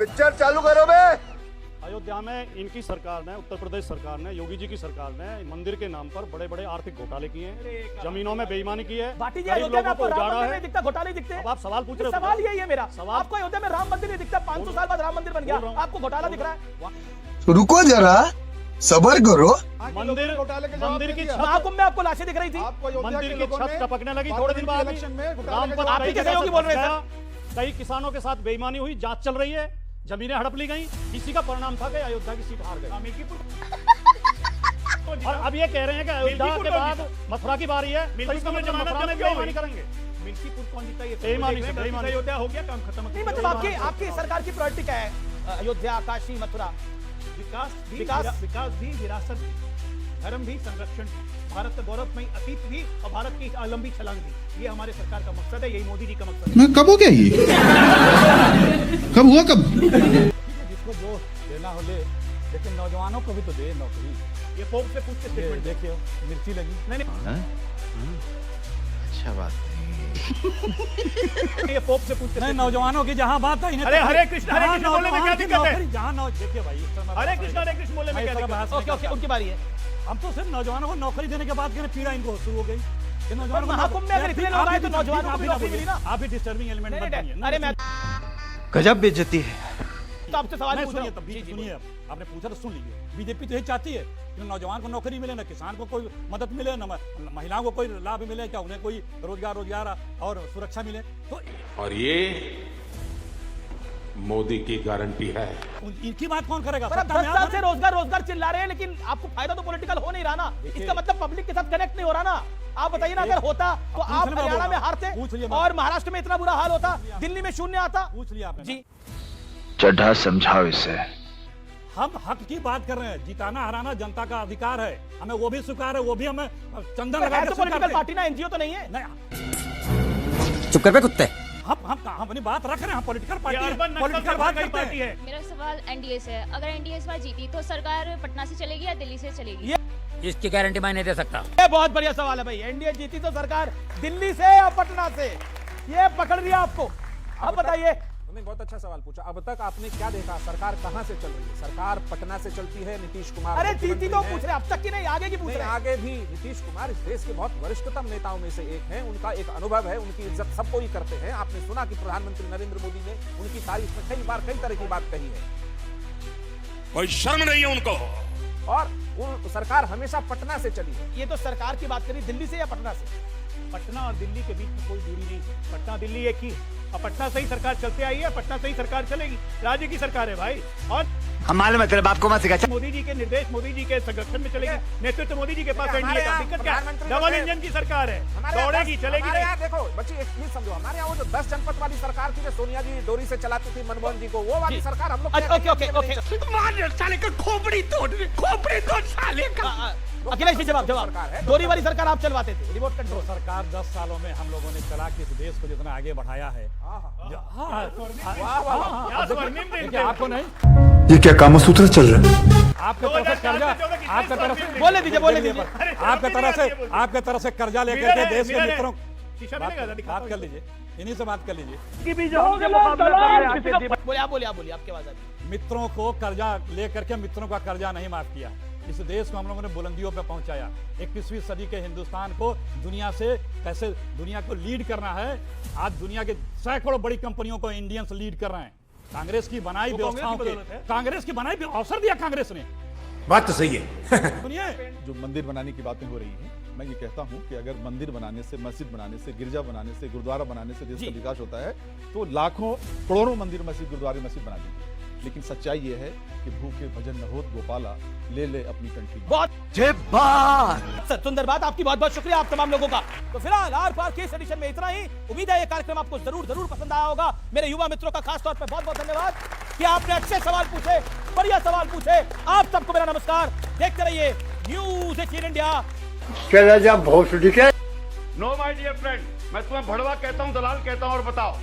Picture चालू करो बे। अयोध्या में इनकी सरकार ने, उत्तर प्रदेश सरकार ने, योगी जी की सरकार ने मंदिर के नाम पर बड़े बड़े आर्थिक घोटाले किए हैं, जमीनों में बेईमानी की है, गरीब लोगों को उजाड़ा है। दिखता घोटाले दिखते हैं। अब आप सवाल पूछ रहे हो, सवाल यही है मेरा। सवाल आपको अयोध्या में राम मंदिर नहीं दिखता, 500 साल बाद राम मंदिर बन गया, आपको घोटाला दिख रहा है। रुको जरा, सबर करो। मंदिर की महाकुंभ में आपको लाशें दिख रही थी, मंदिर की छत टपकने लगी थोड़े दिन बाद। आप ही के सहयोगी बोल रहे थे। कई किसानों के साथ बेईमानी हुई, जांच चल रही है, जमीनें हड़प ली गई। इसी का परिणाम था कि अयोध्या की सीट हार गई। और अब ये कह रहे हैं कि अयोध्या के बाद मथुरा की बारी है, तो इसका मतलब मथुरा में बेईमानी करेंगे। मिल्कीपुर कौन जीता? ये बेईमानी से बेईमानी। अयोध्या हो गया, काम खत्म। नहीं मतलब आपकी सरकार की प्रायोरिटी क्या है? अयोध्या, काशी, मथुरा। विकास भी, विरासत भी, धर्म भी, संरक्षण भी, भारत का गौरवमयी अतीत भी और भारत की लंबी छलांग भी। ये हमारे सरकार का मकसद है, यही मोदी जी का मकसद है। मैं कब हो गया ये? कब हुआ कब? जिसको जो देना हो ले, लेकिन नौजवानों को भी तो दे नौकरी। ये पोप से पूछते स्टेटमेंट देखिए, मिर्ची लगी नहीं। अच्छा बात ये पोप से पूछते नहीं, नौजवानों की जहाँ बात है। अरे हरे कृष्ण बोलने में क्या दिक्कत है? जहाँ देखिए भाई, हरे कृष्ण बोलने में क्या दिक्कत है? ओके, उनकी बारी है। हम तो सिर्फ नौजवानों को नौकरी देने के बाद पीड़ा इनको शुरू हो गई। महाकुंभ में अगर इतने लोग आए तो नौजवानों को भी नौकरी मिली ना। आप भी डिस्टर्बिंग एलिमेंट बन रही है। अरे मैं गजब बेइज्जती है। तो आपसे सवाल पूछ रहा हूं। सुनिए, आपने पूछा तो सुन लीजिए। बीजेपी तो यही चाहती है कि नौजवान को नौकरी मिले, ना किसान को कोई मदद मिले, ना महिलाओं को कोई लाभ मिले, क्या उन्हें कोई रोजगार और सुरक्षा मिले। तो और ये मोदी की गारंटी है। इनकी बात कौन करेगा? 10 साल से रोजगार चिल्ला रहे हैं, लेकिन आपको फायदा तो पॉलिटिकल हो नहीं रहा ना। इसका मतलब पब्लिक के साथ कनेक्ट नहीं हो रहा ना। आप बताइए ना, अगर होता तो आप हरियाणा में हारते और महाराष्ट्र में इतना बुरा हाल होता, दिल्ली में शून्य आता। पूछ लिया आपने जी। चड्ढा समझाओ इसे। हम हक की बात कर रहे हैं। जिताना हराना जनता का अधिकार है, हमें वो भी स्वीकार है, वो भी हमें चंदन लगा के पॉलिटिकल पार्टी ना, एनजीओ तो नहीं है। चुप कर बे कुत्ते। हम अपनी बात रख रहे हैं। हम पॉलिटिकल पार्टी है। मेरा सवाल एनडीए से है। अगर एनडीए इस बार जीती तो सरकार पटना से चलेगी या दिल्ली से चलेगी? इसकी गारंटी मैं नहीं दे सकता। ये बहुत बढ़िया सवाल है भाई। एनडीए जीती तो सरकार दिल्ली से या पटना से? ये पकड़ लिया आपको। अब बताइए। तुमने बहुत अच्छा सवाल पूछा। अब तक आपने क्या देखा? सरकार कहां से चल रही है? सरकार पटना से चलती है। नीतीश कुमार, अरे जीती तो पूछ रहे, अब तक की नहीं, आगे की पूछ रहे। आगे भी नीतीश कुमार इस देश के बहुत वरिष्ठतम नेताओं में से एक हैं। उनका एक अनुभव है, उनकी इज्जत सबको ही करते हैं। आपने सुना कि प्रधानमंत्री नरेंद्र मोदी ने उनकी तारीफ में कई बार कई तरह की बात कही है। कोई शर्म नहीं है उनको। और सरकार हमेशा पटना से चली है। ये तो सरकार की बात करी, दिल्ली से या पटना से? पटना और दिल्ली के बीच में कोई दूरी नहीं। पटना दिल्ली एक ही, और पटना से ही सरकार चलते आई है, पटना से ही सरकार चलेगी। राज्य की सरकार है भाई। और हम मालूम है तेरे बाप को मत सिखा। मोदी जी के निर्देश, मोदी जी के संरक्षण में चलेगी। नेतृत्व मोदी जी के पास। एनडीए का दिक्कत क्या? डबल इंजन की सरकार है, दौड़ेगी चलेगी। देखो बच्ची, एक चीज समझो, हमारे यहाँ वो जो 10 जनपद वाली सरकार थी, जो सोनिया जी डोरी से चलाती थी मनमोहन जी को, वो वाली सरकार हम लोग। अखिलेश जी जवाब डोरी वाली सरकार आप चलवाते थे, रिमोट कंट्रोल सरकार 10 सालों में हम लोगों ने चला के इस देश को जितना आगे बढ़ाया है। आपको नहीं, ये क्या कामसूत्र चल रहा है? आपके तरफ से कर्जा, आपके तरफ से बोले दीजिए। आपके तरफ से कर्जा लेकर के देश के मित्रों बात कर लीजिए, इन्हीं से बात कर लीजिए। बोलिए आपके आवाज आती। मित्रों को कर्जा लेकर के मित्रों का कर्जा नहीं माफ किया। इस देश को हम लोगों ने बुलंदियों पे पहुंचाया। 21वीं सदी के हिंदुस्तान को दुनिया से कैसे दुनिया को लीड करना है। आज दुनिया के सैकड़ों बड़ी कंपनियों को इंडियंस लीड कर रहे हैं। कांग्रेस की बनाई व्यवस्थाओं के, कांग्रेस की बनाई अवसर दिया कांग्रेस ने। बात तो सही है। सुनिए, जो मंदिर बनाने की बातें हो रही हैं, मैं ये कहता हूं कि अगर मंदिर बनाने से, मस्जिद बनाने से, गिरजा बनाने से, गुरुद्वारा बनाने से देश का विकास होता है, तो लाखों करोड़ों मंदिर, मस्जिद, गुरुद्वारे, मस्जिद बना दीजिए। लेकिन सच्चाई ये है कि भूखे भजन न होत गोपाला, ले अपनी कंठी। बहुत सुंदर बात। आपकी बहुत बहुत शुक्रिया आप तमाम लोगों का। तो फिलहाल आर पार केस एडिशन में इतना ही। उम्मीद है ये कार्यक्रम आपको जरूर पसंद आया होगा। मेरे युवा मित्रों का खास तौर पर बहुत बहुत धन्यवाद कि आपने अच्छे सवाल पूछे, बढ़िया सवाल पूछे। आप सबको मेरा नमस्कार। देखते रहिए न्यूज़ 18 इंडिया। चला जा भोसड़ी के। नो माय डियर फ्रेंड, मैं तुम्हें भड़वा कहता हूँ, दलाल कहता हूँ, और बताओ